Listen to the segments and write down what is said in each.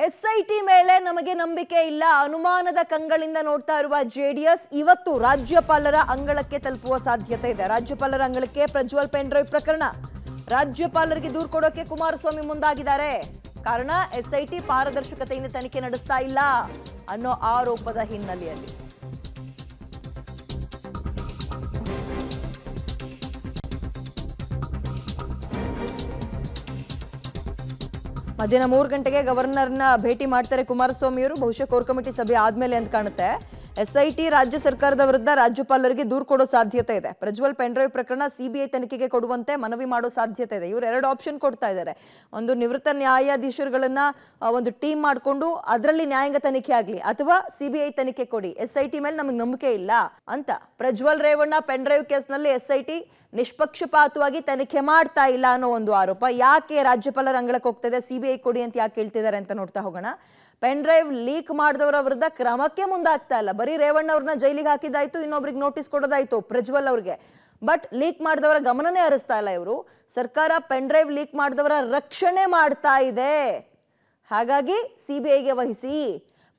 SIT ಮೇಲೆ ನಮಗೆ ನಂಬಿಕೆ ಇಲ್ಲ, ಅನುಮಾನದ ಕಂಗಳಿಂದ ನೋಡ್ತಾ ಇರುವ ಜೆಡಿಎಸ್ ಇವತ್ತು ರಾಜ್ಯಪಾಲರ ಅಂಗಳಕ್ಕೆ ತಲುಪುವ ಸಾಧ್ಯತೆ ಇದೆ. ರಾಜ್ಯಪಾಲರ ಅಂಗಳಕ್ಕೆ ಪ್ರಜ್ವಲ್ ಪೆನ್ ಡ್ರೈವ್ ಪ್ರಕರಣ, ರಾಜ್ಯಪಾಲರಿಗೆ ದೂರು ಕೊಡೋಕೆ ಕುಮಾರಸ್ವಾಮಿ ಮುಂದಾಗಿದ್ದಾರೆ. ಕಾರಣ ಎಸ್ಐಟಿ ಪಾರದರ್ಶಕತೆಯಿಂದ ತನಿಖೆ ನಡೆಸ್ತಾ ಇಲ್ಲ ಅನ್ನೋ ಆರೋಪದ ಹಿನ್ನೆಲೆಯಲ್ಲಿ ಮಧ್ಯಾಹ್ನ 3 ಗಂಟೆಗೆ ಗವರ್ನರ್ನ ಭೇಟಿ ಮಾಡ್ತಾರೆ ಕುಮಾರಸ್ವಾಮಿ ಅವರು. ಬಹುಶಃ ಕೋರ್ ಕಮಿಟಿ ಸಭೆ ಆದ್ಮೇಲೆ ಅಂತ ಕಾಣುತ್ತೆ. ಎಸ್ಐಟಿ ರಾಜ್ಯ ಸರ್ಕಾರದ ವಿರುದ್ಧ ರಾಜ್ಯಪಾಲರಿಗೆ ದೂರು ಕೊಡೋ ಸಾಧ್ಯತೆ ಇದೆ. ಪ್ರಜ್ವಲ್ ಪೆನ್ ಡ್ರೈವ್ ಪ್ರಕರಣ ಸಿಬಿಐ ತನಿಖೆಗೆ ಕೊಡುವಂತೆ ಮನವಿ ಮಾಡೋ ಸಾಧ್ಯತೆ ಇದೆ. ಇವರು 2 ಆಪ್ಷನ್ ಕೊಡ್ತಾ ಇದ್ದಾರೆ. ಒಂದು ನಿವೃತ್ತ ನ್ಯಾಯಾಧೀಶರುಗಳನ್ನ ಒಂದು ಟೀಮ್ ಮಾಡಿಕೊಂಡು ಅದರಲ್ಲಿ ನ್ಯಾಯಾಂಗ ತನಿಖೆ ಆಗಲಿ, ಅಥವಾ ಸಿಬಿಐ ತನಿಖೆ ಕೊಡಿ, ಎಸ್ಐಟಿ ಮೇಲೆ ನಮಗೆ ನಂಬಿಕೆ ಇಲ್ಲ ಅಂತ. ಪ್ರಜ್ವಲ್ ರೇವಣ್ಣ ಪೆನ್ ಡ್ರೈವ್ ಕೇಸ್ನಲ್ಲಿ ಎಸ್ಐಟಿ ನಿಷ್ಪಕ್ಷಪಾತವಾಗಿ ತನಿಖೆ ಮಾಡ್ತಾ ಇಲ್ಲ ಅನ್ನೋ ಒಂದು ಆರೋಪ. ಯಾಕೆ ರಾಜ್ಯಪಾಲರ ಅಂಗಳಕ್ಕೆ ಹೋಗ್ತದೆ, ಸಿಬಿಐ ಕೊಡಿ ಅಂತ ಯಾಕೆ ಹೇಳ್ತಿದ್ದಾರೆ ಅಂತ ನೋಡ್ತಾ ಹೋಗೋಣ. ಪೆನ್ ಡ್ರೈವ್ ಲೀಕ್ ಮಾಡಿದವರ ವಿರುದ್ಧ ಕ್ರಮಕ್ಕೆ ಮುಂದಾಗ್ತಾ ಇಲ್ಲ. ಬರೀ ರೇವಣ್ಣ ಅವ್ರನ್ನ ಜೈಲಿಗೆ ಹಾಕಿದಾಯ್ತು, ಇನ್ನೊಬ್ರಿಗೆ ನೋಟಿಸ್ ಕೊಡೋದಾಯ್ತು ಪ್ರಜ್ವಲ್ ಅವ್ರಿಗೆ. ಬಟ್ ಲೀಕ್ ಮಾಡಿದವರ ಗಮನನೇ ಹರಿಸ್ತಾ ಇಲ್ಲ ಇವರು. ಸರ್ಕಾರ ಪೆನ್ ಡ್ರೈವ್ ಲೀಕ್ ಮಾಡಿದವರ ರಕ್ಷಣೆ ಮಾಡ್ತಾ ಇದೆ, ಹಾಗಾಗಿ ಸಿಬಿಐಗೆ ವಹಿಸಿ.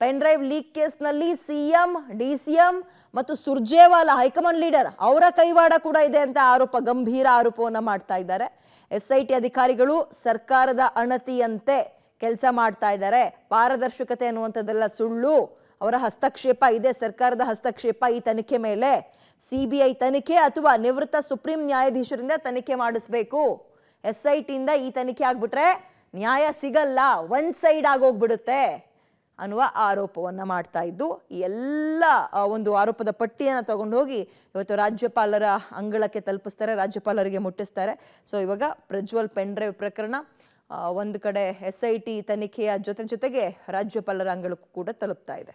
ಪೆನ್ ಡ್ರೈವ್ ಲೀಕ್ ಕೇಸ್ನಲ್ಲಿ ಸಿಎಂ, ಡಿಸಿಎಂ ಮತ್ತು ಸುರ್ಜೇವಾಲಾ ಹೈಕಮಾಂಡ್ ಲೀಡರ್ ಅವರ ಕೈವಾಡ ಕೂಡ ಇದೆ ಅಂತ ಆರೋಪ, ಗಂಭೀರ ಆರೋಪವನ್ನ ಮಾಡ್ತಾ ಇದ್ದಾರೆ. ಎಸ್ಐಟಿ ಅಧಿಕಾರಿಗಳು ಸರ್ಕಾರದ ಅಣತಿಯಂತೆ ಕೆಲಸ ಮಾಡ್ತಾ ಇದ್ದಾರೆ, ಪಾರದರ್ಶಕತೆ ಅನ್ನುವಂಥದ್ದೆಲ್ಲ ಸುಳ್ಳು, ಅವರ ಹಸ್ತಕ್ಷೇಪ ಇದೆ, ಸರ್ಕಾರದ ಹಸ್ತಕ್ಷೇಪ ಈ ತನಿಖೆ ಮೇಲೆ. ಸಿಬಿಐ ತನಿಖೆ ಅಥವಾ ನಿವೃತ್ತ ಸುಪ್ರೀಂ ನ್ಯಾಯಾಧೀಶರಿಂದ ತನಿಖೆ ಮಾಡಿಸ್ಬೇಕು. ಎಸ್ಐಟಿಯಿಂದ ಈ ತನಿಖೆ ಆಗ್ಬಿಟ್ರೆ ನ್ಯಾಯ ಸಿಗಲ್ಲ, ಒನ್ ಸೈಡ್ ಆಗೋಗ್ಬಿಡುತ್ತೆ ಅನ್ನುವ ಆರೋಪವನ್ನ ಮಾಡ್ತಾ ಇದ್ದು, ಈ ಎಲ್ಲ ಒಂದು ಆರೋಪದ ಪಟ್ಟಿಯನ್ನು ತಗೊಂಡು ಹೋಗಿ ಇವತ್ತು ರಾಜ್ಯಪಾಲರ ಅಂಗಳಕ್ಕೆ ತಲುಪಿಸ್ತಾರೆ, ರಾಜ್ಯಪಾಲರಿಗೆ ಮುಟ್ಟಿಸ್ತಾರೆ. ಸೊ ಇವಾಗ ಪ್ರಜ್ವಲ್ ಪೆನ್ ಡ್ರೈವ್ ಪ್ರಕರಣ ಒಂದು ಕಡೆ ಎಸ್ಐಟಿ ತನಿಖೆಯ ಜೊತೆಗೆ ರಾಜ್ಯಪಾಲರ ಅಂಗಳಕ್ಕೂ ಕೂಡ ತಲುಪ್ತಾ ಇದೆ.